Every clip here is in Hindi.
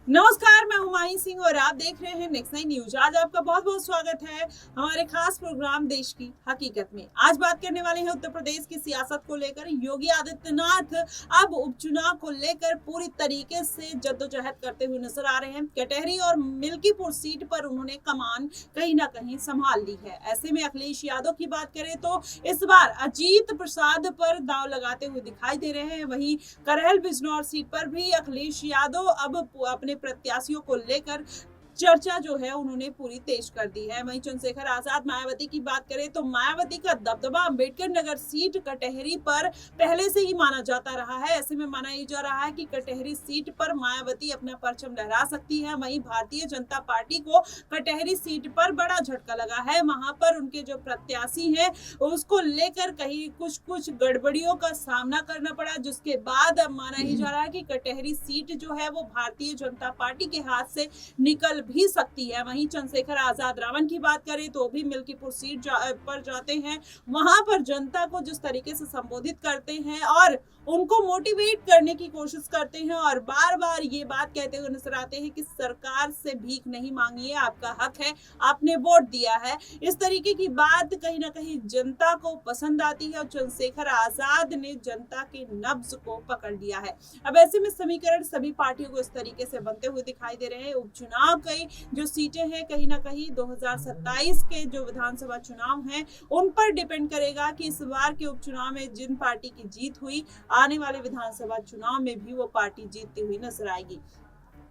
नमस्कार, मैं हुमायूं सिंह और आप देख रहे हैं नेक्स्ट 9 न्यूज। आज आपका बहुत बहुत स्वागत है हमारे खास प्रोग्राम देश की हकीकत में। आज बात करने वाले हैं उत्तर प्रदेश की सियासत को लेकर। योगी आदित्यनाथ अब उपचुनाव को लेकर पूरी तरीके से जद्दोजहद करते हुए नजर आ रहे हैं। कटहरी और मिल्कीपुर सीट पर उन्होंने कमान कहीं ना कहीं संभाल ली है। ऐसे में अखिलेश यादव की बात करें तो इस बार अजीत प्रसाद पर दांव लगाते हुए दिखाई दे रहे हैं। वहीं करहल बिजनौर सीट पर भी अखिलेश यादव अब अपने प्रत्याशियों को लेकर चर्चा जो है उन्होंने पूरी तेज कर दी है। वहीं चंद्रशेखर आजाद मायावती की बात करें तो मायावती का दबदबा अंबेडकर नगर सीट कटहरी पर पहले से ही माना जाता रहा है। ऐसे में माना ये जा रहा है कि कटहरी सीट पर मायावती अपना परचम लहरा सकती है। वहीं भारतीय जनता पार्टी को कटहरी सीट पर बड़ा झटका लगा है। वहां पर उनके जो प्रत्याशी हैं उसको लेकर कहीं कुछ गड़बड़ियों का सामना करना पड़ा, जिसके बाद अब माना ही जा रहा है कि कटहरी सीट जो है वो भारतीय जनता पार्टी के हाथ से निकल भी सकती है। वहीं चंद्रशेखर आजाद रावण की बात करें तो भी मिल्कीपुर सीट पर जाते हैं। वहां पर जनता को जिस तरीके से संबोधित करते हैं और उनको मोटिवेट करने की कोशिश करते हैं और बार बार ये बात कहते हुए नजर आते हैं कि सरकार से भीख नहीं मांगिए, आपका हक है, आपने वोट दिया है। इस तरीके की बात कहीं ना कहीं जनता को पसंद आती है और चंद्रशेखर आजाद ने जनता के नब्ज को पकड़ लिया है। अब ऐसे में समीकरण सभी पार्टियों को इस तरीके से बनते हुए दिखाई दे रहे हैं। उपचुनाव की जो सीटें हैं कहीं ना कहीं 2027 के जो विधानसभा चुनाव हैं उन पर डिपेंड करेगा कि इस बार के उपचुनाव में जिन पार्टी की जीत हुई, आने वाले विधानसभा चुनाव में भी वो पार्टी जीतती हुई नजर आएगी।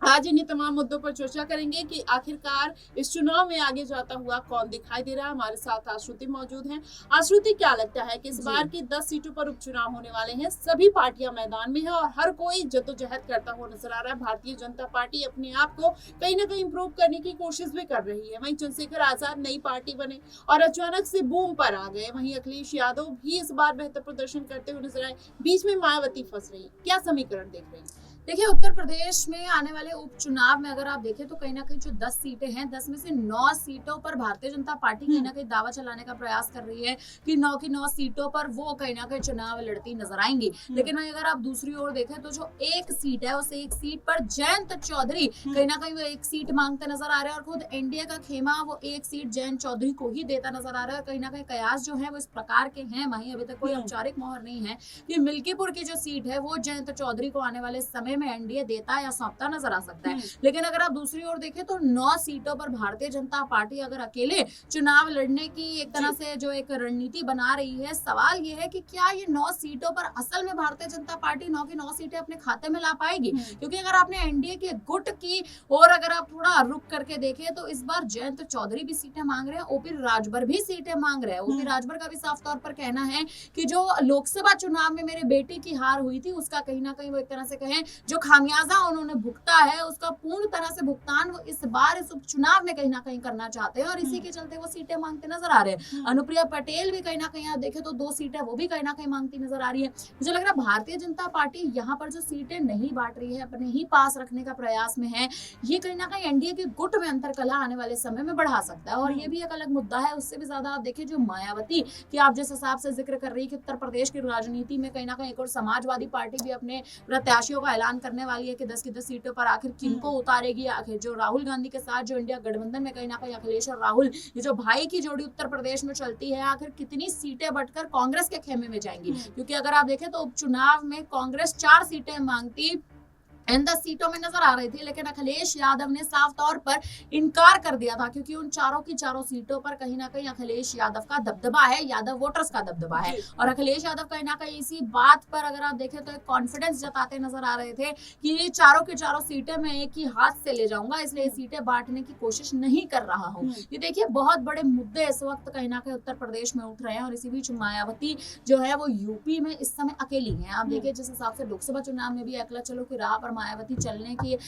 आज इन्हीं तमाम मुद्दों पर चर्चा करेंगे कि आखिरकार इस चुनाव में आगे जाता हुआ कौन दिखाई दे रहा है। हमारे साथ आश्रुति मौजूद हैं। आश्रुति, क्या लगता है कि इस बार की 10 सीटों पर उपचुनाव होने वाले हैं, सभी पार्टियां मैदान में हैं और हर कोई जद्दोजहद करता हुआ नजर आ रहा है। भारतीय जनता पार्टी अपने आप को कहीं ना कहीं इंप्रूव करने की कोशिश भी कर रही है। वहीं चंद्रशेखर आजाद नई पार्टी बने और अचानक से बूम पर आ गए। वहीं अखिलेश यादव भी इस बार बेहतर प्रदर्शन करते हुए नजर आए। बीच में मायावती फंस रही, क्या समीकरण देख रहे हैं? देखिए, उत्तर प्रदेश में आने वाले उपचुनाव में अगर आप देखें तो कहीं ना कहीं जो 10 सीटें हैं, 10 में से 9 सीटों पर भारतीय जनता पार्टी कहीं ना कहीं दावा चलाने का प्रयास कर रही है कि 9 की 9 सीटों पर वो कहीं ना कहीं चुनाव लड़ती नजर आएंगी। लेकिन अगर आप दूसरी ओर देखें तो जो एक सीट है उस एक सीट पर जयंत चौधरी कहीं ना कहीं वो एक सीट मांगते नजर आ रहे हैं और खुद एनडीए का खेमा वो एक सीट जयंत चौधरी को ही देता नजर आ रहा है। कहीं ना कहीं कयास जो है वो इस प्रकार के हैं। वहीं अभी तक कोई औपचारिक मोहर नहीं है कि मिल्कीपुर की जो सीट है वो जयंत चौधरी को आने वाले समय में एनडीए देता या सौंपता नजर आ सकता है। लेकिन अगर आप दूसरी ओर देखें तो 9 सीटों पर भारतीय जनता पार्टी अगर अकेले चुनाव लड़ने की एक तरह से जो एक रणनीति बना रही है, सवाल ये है कि क्या ये 9 सीटों पर असल में भारतीय जनता पार्टी 9 की 9 सीटें अपने खाते में ला पाएगी? क्योंकि अगर आपने एनडीए के गुट की और अगर आप थोड़ा रुक करके देखें तो इस बार जयंत चौधरी भी सीटें मांग रहे हैं, ओपी राजभर भी सीटें मांग रहे हैं। ओपी राजभर का भी साफ तौर पर कहना है कि जो लोकसभा चुनाव में मेरे बेटे की हार हुई थी उसका कहीं ना कहीं वो एक तरह से कहें जो खामियाजा उन्होंने भुगता है उसका पूर्ण तरह से भुगतान वो इस बार इस उपचुनाव में कहीं ना कहीं करना चाहते हैं और इसी के चलते वो सीटें मांगते नजर आ रहे हैं। अनुप्रिया पटेल भी कहीं ना कहीं आप देखें तो 2 सीटें वो भी कहीं ना कहीं मांगती नजर आ रही है। मुझे लग रहा है भारतीय जनता पार्टी यहाँ पर जो सीटें नहीं बांट रही है, अपने ही पास रखने का प्रयास में है, ये कहीं ना कहीं एनडीए के गुट में अंतरकलह आने वाले समय में बढ़ा सकता है। और ये भी एक अलग मुद्दा है। उससे भी ज्यादा आप देखिए जो मायावती की आप जिस हिसाब से जिक्र कर रही है कि उत्तर प्रदेश की राजनीति में कहीं ना कहीं एक और समाजवादी पार्टी भी अपने प्रत्याशियों का ऐलान करने वाली है कि 10 की 10 सीटों पर आखिर किनको उतारेगी। आखिर जो राहुल गांधी के साथ जो इंडिया गठबंधन में कहीं ना कहीं अखिलेश और राहुल ये जो भाई की जोड़ी उत्तर प्रदेश में चलती है, आखिर कितनी सीटें बटकर कांग्रेस के खेमे में जाएंगी? क्योंकि अगर आप देखें तो उपचुनाव में कांग्रेस 4 सीटें मांगती इन 10 सीटों में नजर आ रही थी, लेकिन अखिलेश यादव ने साफ तौर पर इनकार कर दिया था क्योंकि उन चारों की चारों सीटों पर कहीं ना कहीं अखिलेश यादव का दबदबा है, यादव वोटर्स का दबदबा है। और अखिलेश यादव कहीं ना कहीं इसी बात पर अगर आप देखें तो एक कॉन्फिडेंस जताते नजर आ रहे थे कि ये चारों की चारों सीटें मैं एक ही हाथ से ले जाऊंगा, इसलिए सीटें बांटने की कोशिश नहीं कर रहा हूँ। ये देखिए बहुत बड़े मुद्दे इस वक्त कहीं ना कहीं उत्तर प्रदेश में उठ रहे हैं और इसी बीच मायावती जो है वो यूपी में इस समय अकेली है। आप देखिए जिस हिसाब से लोकसभा चुनाव में भी अकेला चलो की राह पर मायावती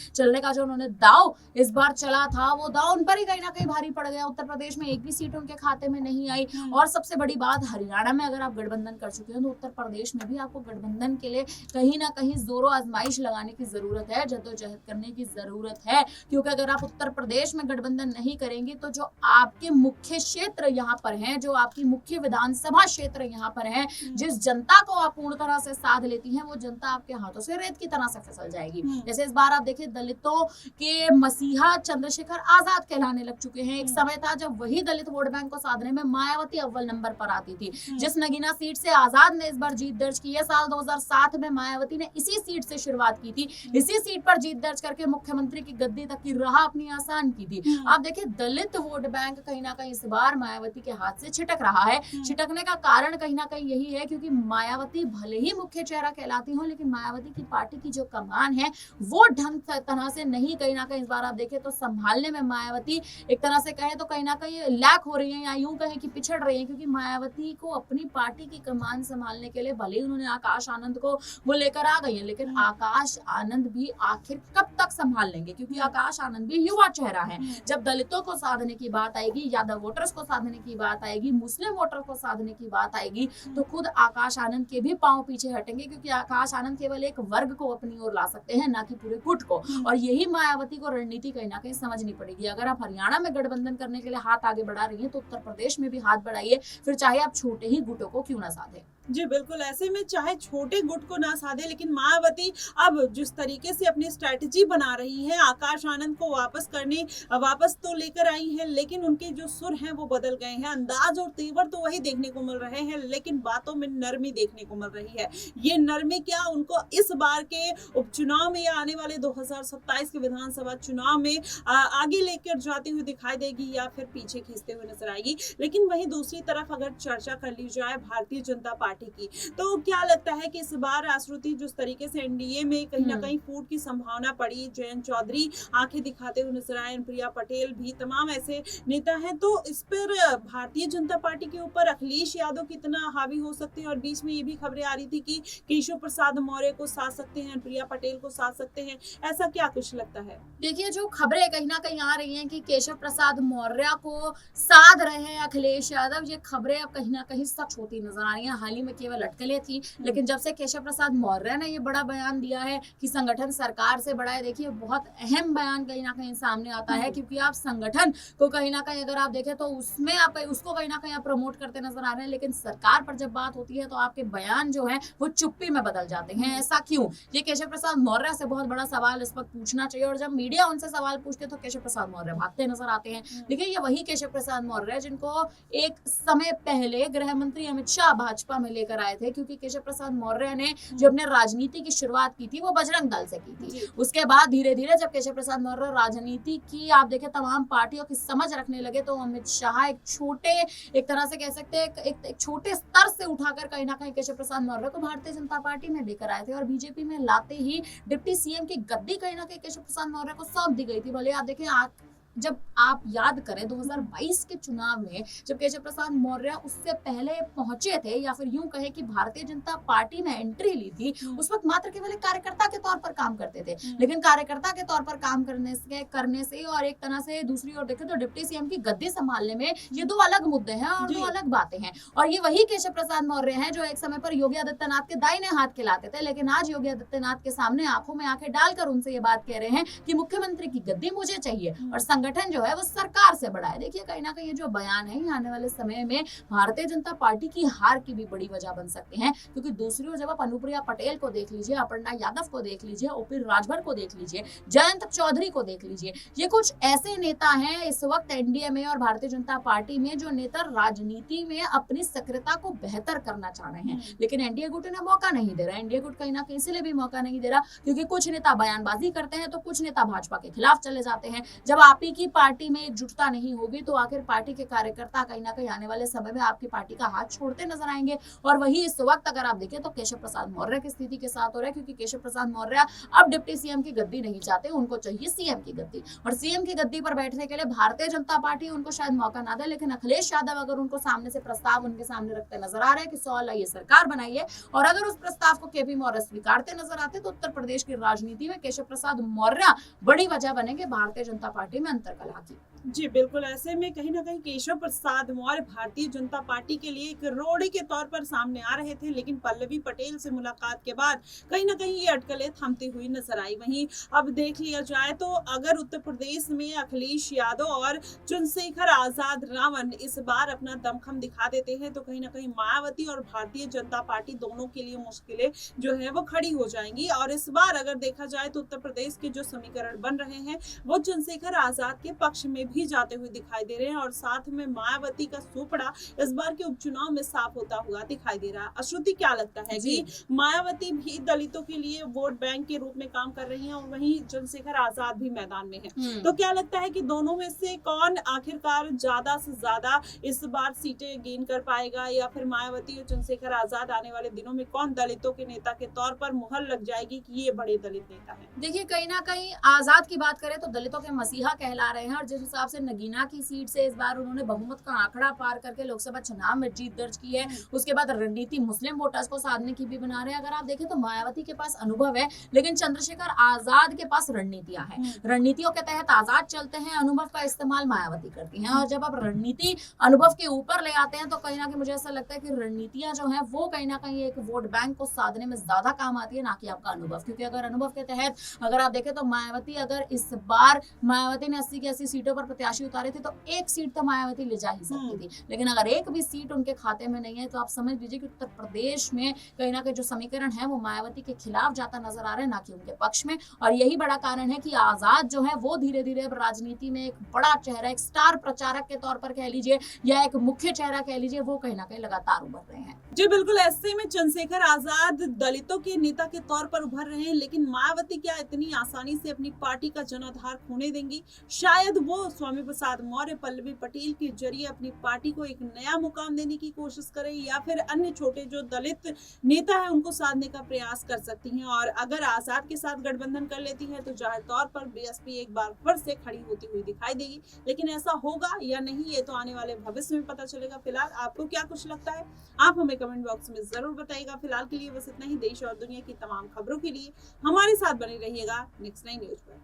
चलने का जो उन्होंने दाव इस बार चला था वो दाव उन पर ही कहीं ना कहीं भारी पड़ गया। उत्तर प्रदेश में एक भी सीट उनके खाते में नहीं आई। और सबसे बड़ी बात, हरियाणा में अगर आप गठबंधन कर चुके हैं तो उत्तर प्रदेश में भी आपको गठबंधन के लिए कहीं ना कहीं जोरों आजमाइश लगाने की जरूरत है, जद्दोजहद करने की जरूरत है। क्योंकि अगर आप उत्तर प्रदेश में गठबंधन नहीं करेंगे तो जो आपके मुख्य क्षेत्र यहाँ पर हैं, जो आपकी मुख्य विधानसभा क्षेत्र यहाँ पर है, जिस जनता को आप पूर्ण तरह से साध लेती हैं वो जनता आपके हाथों से रेत की तरह से फिसल जाएगी। जाएगी। जैसे इस बार आप देखिए दलितों के मसीहा चंद्रशेखर आजाद कहलाने लग चुके हैं। एक समय था जब वही दलित वोट बैंक को साधने में मायावती अव्वल नंबर पर आती थी। जिस नगीना सीट से आजाद ने इस बार जीत दर्ज की है, साल 2007 में मायावती ने इसी सीट से शुरुआत की थी, इसी सीट पर जीत दर्ज करके मुख्यमंत्री की गद्दी तक की राह अपनी आसान की थी। आप देखिए दलित वोट बैंक कहीं ना कहीं इस बार मायावती के हाथ से छिटक रहा है। छिटकने का कारण कहीं ना कहीं यही है क्योंकि मायावती भले ही मुख्य चेहरा कहलाती हो, लेकिन मायावती की पार्टी की जो कमान है वो ढंग तरह से नहीं कहीं ना कहीं इस बार आप देखें तो संभालने में मायावती एक तरह से कहें तो कहीं ना कहीं लैक हो रही है या यूं कहें कि पिछड़ रही है, क्योंकि मायावती को अपनी पार्टी की कमान संभालने के लिए भले ही उन्होंने आकाश आनंद को वो लेकर आ गई है, लेकिन आकाश आनंद भी आखिर कब तक संभाल लेंगे, क्योंकि आकाश आनंद भी युवा चेहरा है। जब दलितों को साधने की बात आएगी, यादव वोटर्स को साधने की बात आएगी, मुस्लिम वोटर को साधने की बात आएगी, तो खुद आकाश आनंद के भी पांव पीछे हटेंगे, क्योंकि आकाश आनंद केवल एक वर्ग को अपनी ओर ला सकते हैं, ना कि पूरे गुट को। और यही मायावती को रणनीति कहीं ना कहीं समझनी पड़ेगी। अगर आप हरियाणा में गठबंधन करने के लिए हाथ आगे बढ़ा रही हैं, तो उत्तर प्रदेश में भी हाथ बढ़ाइए, फिर चाहे आप छोटे ही गुटों को क्यों ना साधे। जी बिल्कुल, ऐसे में चाहे छोटे गुट को ना साधे, लेकिन मायावती अब जिस तरीके से अपनी स्ट्रेटजी बना रही है, आकाश आनंद को वापस तो लेकर आई है, लेकिन उनके जो सुर हैं वो बदल गए हैं। अंदाज और तेवर तो वही देखने को मिल रहे हैं, लेकिन बातों में नरमी देखने को मिल रही है। ये नरमी क्या उनको इस बार के उपचुनाव में या आने वाले 2027 के विधानसभा चुनाव में आगे लेकर जाती हुई दिखाई देगी या फिर पीछे खींचते हुए नजर आएगी। लेकिन वहीं दूसरी तरफ अगर चर्चा कर ली जाए भारतीय जनता पार्टी की, तो क्या लगता है कि इस बार राष्ट्रपति जिस तरीके से एनडीए में कहीं ना कहीं फूट की संभावना पड़ी, जयंत चौधरी आंखें दिखाते हुए नजर आए, प्रिया पटेल भी, तमाम ऐसे नेता हैं, तो इस पर भारतीय जनता पार्टी के ऊपर अखिलेश यादव कितना हावी हो सकते हैं। और बीच में ये भी खबरें आ रही थी कि केशव प्रसाद मौर्य को साध सकते हैं, प्रिया पटेल को साध सकते हैं, ऐसा क्या कुछ लगता है? देखिए जो खबरें कहीं ना कहीं आ रही हैं कि केशव प्रसाद मौर्य को साध रहे हैं अखिलेश यादव, ये खबरें अब कहीं ना कहीं सच होती नजर आ रही हैं। हाल ही में केवल अटकलें थी, लेकिन जब से केशव प्रसाद मौर्य ने ये बड़ा बयान दिया है कि संगठन सरकार से बड़ा है, देखिए बहुत अहम बयान कहीं ना कहीं सामने आता है, क्योंकि आप संगठन को कहीं ना कहीं अगर आप देखें तो उसमें आप उसको कहीं ना कहीं आप प्रमोट करते नजर आ रहे हैं, लेकिन सरकार पर जब बात होती है तो आपके बयान जो है वो चुप्पी में बदल जाते हैं। ऐसा क्यों? ये केशव प्रसाद मौर्य से बहुत बड़ा सवाल इस वक्त पूछना चाहिए, और जब मीडिया उनसे सवाल पूछते तो केशव प्रसाद मौर्य भागते नजर आते हैं। देखिए ये वही केशव प्रसाद मौर्य जिनको एक समय पहले गृह मंत्री अमित शाह भाजपा में लेकर आए थे, क्योंकि केशव प्रसाद मौर्य ने जो अपने राजनीति की शुरुआत की थी वो बजरंग दल से की थी। उसके बाद धीरे धीरे जब केशव प्रसाद मौर्य राजनीति की आप देखें तमाम पार्टियों की समझ रखने लगे, तो अमित शाह एक छोटे एक तरह से कह सकते हैं एक छोटे स्तर से उठाकर कहीं ना कहीं केशव प्रसाद मौर्य को भारतीय जनता पार्टी में लेकर आए थे, और बीजेपी में लाते ही डिप्टी सीएम की गद्दी कहीं ना कहीं केशव प्रसाद मौर्य को सौंप दी गई थी। भले आप देखें जब आप याद करें 2022 के चुनाव में जब केशव प्रसाद मौर्य उससे पहले पहुंचे थे, या फिर यूं कहें कि भारतीय जनता पार्टी में एंट्री ली थी, उस वक्त मात्र केवल एक कार्यकर्ता के तौर पर काम करते थे। लेकिन कार्यकर्ता के तौर पर काम करने से और एक तरह से दूसरी ओर देखें तो डिप्टी सीएम की गद्दी संभालने में ये दो अलग मुद्दे हैं और दो अलग बातें हैं। और ये वही केशव प्रसाद मौर्य हैं जो एक समय पर योगी आदित्यनाथ के दाहिने हाथ खिलाते थे, लेकिन आज योगी आदित्यनाथ के सामने आंखों में आंखें डालकर उनसे ये बात कह रहे हैं कि मुख्यमंत्री की गद्दी मुझे चाहिए और संगठन जो है वो सरकार से बड़ा है। देखिए कहीं ना कहीं ये जो बयान है आने वाले समय में भारतीय जनता पार्टी की हार की भी बड़ी वजह बन सकते हैं, क्योंकि दूसरी ओर जब आप अनुप्रिया पटेल को देख लीजिए, अपर्णा यादव को देख लीजिए, ओपी राजभर को देख लीजिए, जयंत चौधरी को देख लीजिए, ये कुछ ऐसे नेता हैं इस वक्त एनडीए में और भारतीय जनता पार्टी में जो नेता राजनीति में अपनी सक्रियता को बेहतर करना चाह रहे हैं, लेकिन एनडीए गुट उन्हें मौका नहीं दे रहा। एनडीए गुट कहीं ना कहीं इसलिए भी मौका नहीं दे रहा क्योंकि कुछ नेता बयानबाजी करते हैं तो कुछ नेता भाजपा के खिलाफ चले जाते हैं। जब आप ही की पार्टी में एकजुटता नहीं होगी तो आखिर पार्टी के कार्यकर्ता कहीं ना कहीं आने वाले समय में आपकी पार्टी का हाथ छोड़ते नजर आएंगे। और वही इस वक्त अगर आप देखें तो केशव प्रसाद मौर्य की स्थिति के साथ हो रहा है, क्योंकि केशव प्रसाद मौर्य अब डिप्टी सीएम की गद्दी नहीं चाहते, उनको चाहिए सीएम की गद्दी। और सीएम की गद्दी पर बैठने के लिए भारतीय जनता पार्टी उनको शायद मौका ना दे, लेकिन अखिलेश यादव अगर उनको सामने से प्रस्ताव उनके सामने रखते नजर आ रहे हैं कि 100 लाइए सरकार बनाइए, और अगर उस प्रस्ताव को केपी मौर्य स्वीकारते नजर आते तो उत्तर प्रदेश की राजनीति में केशव प्रसाद मौर्य बड़ी वजह बनेंगे भारतीय जनता पार्टी में अंतर्कलह की। जी बिल्कुल, ऐसे में कहीं न कहीं केशव प्रसाद मौर्य भारतीय जनता पार्टी के लिए एक रोड़े के तौर पर सामने आ रहे थे, लेकिन पल्लवी पटेल से मुलाकात के बाद कहीं न कहीं ये अटकलें थमती हुई नज़र आई। वहीं अब देख लिया जाए तो अगर उत्तर प्रदेश में अखिलेश यादव और चंद्रशेखर आज़ाद रावण इस बार अपना दमखम दिखा देते हैं, तो कहीं न कहीं मायावती और भारतीय जनता पार्टी दोनों के लिए मुश्किलें जो है वो खड़ी हो जाएँगी। और इस बार अगर देखा जाए तो उत्तर प्रदेश के जो समीकरण बन रहे हैं, वो चंद्रशेखर आज़ाद के पक्ष में भी जाते हुए दिखाई दे रहे हैं और साथ में मायावती का सुपड़ा इस बार के उपचुनाव में साफ होता हुआ दिखाई दे रहा है। अश्रुति, क्या लगता है जी। कि मायावती भी दलितों के लिए वोट बैंक के रूप में काम कर रही हैं और वहीं चंद्रशेखर आजाद भी मैदान में है, तो क्या लगता है कि दोनों में से कौन आखिरकार ज्यादा से ज्यादा इस बार सीटें गेन कर पाएगा, या फिर मायावती और चंद्रशेखर आजाद आने वाले दिनों में कौन दलितों के नेता के तौर पर मुहर लग जाएगी कि ये बड़े दलित नेता हैं? देखिए, कहीं ना कहीं आजाद की बात करें तो दलितों के मसीहा कहला रहे हैं, और जिस हिसाब से नगीना की सीट से इस बार उन्होंने बहुमत का आंकड़ा पार करके लोकसभा चुनाव में जीत दर्ज की है, उसके बाद रणनीति मुस्लिम वोटर्स को साधने की भी बना रहे हैं। अगर आप देखें तो मायावती के पास अनुभव है, लेकिन चंद्रशेखर आजाद के पास रणनीतियां हैं। रणनीतियों के तहत आजाद चलते हैं, अनुभव का इस्तेमाल मायावती करती हैं। और जब आप रणनीति अनुभव के ऊपर ले आते हैं तो कहीं ना कहीं मुझे ऐसा लगता है कि रणनीतियां जो है वो कहीं ना कहीं एक वोट बैंक को साधने में ज्यादा काम आती है, ना कि आपका अनुभव। क्योंकि अगर अनुभव के तहत अगर आप देखें तो मायावती, अगर इस बार मायावती ने 80 की 80 सीटों पर प्रत्याशी उतारे थे तो एक सीट तो मायावती ले जा ही सकती थी, लेकिन अगर एक भी सीट उनके खाते में नहीं है तो आप समझ लीजिए कि उत्तर प्रदेश में कहीं ना कहीं जो समीकरण है वो मायावती के खिलाफ जाता नजर आ रहा है, ना कि उनके पक्ष में। और यही बड़ा कारण है कि आजाद जो है वो धीरे धीरे अब राजनीति में एक बड़ा चेहरा, एक स्टार प्रचारक के तौर पर कह लीजिए या एक मुख्य चेहरा कह लीजिए, वो कहीं ना कहीं लगातार उभर रहे हैं। जी बिल्कुल, ऐसे में चंद्रशेखर आजाद दलितों के नेता के तौर पर उभर रहे हैं, लेकिन मायावती क्या इतनी आसानी से अपनी पार्टी का जनाधार खोने देंगी? शायद वो स्वामी प्रसाद मौर्य, पल्लवी पटेल के जरिए अपनी पार्टी को एक नया मुकाम देने की कोशिश करें, या फिर अन्य छोटे जो दलित नेता है उनको साधने का प्रयास कर सकती हैं। और अगर आजाद के साथ गठबंधन कर लेती है तो जाहिर तौर पर बीएसपी एक बार फिर से खड़ी होती हुई दिखाई देगी, लेकिन ऐसा होगा या नहीं ये तो आने वाले भविष्य में पता चलेगा। फिलहाल आपको क्या कुछ लगता है, आप हमें कमेंट बॉक्स में जरूर बताइएगा। फिलहाल के लिए बस इतना ही। देश और दुनिया की तमाम खबरों के लिए हमारे साथ बने रहिएगा नेक्स्ट 9 न्यूज पर।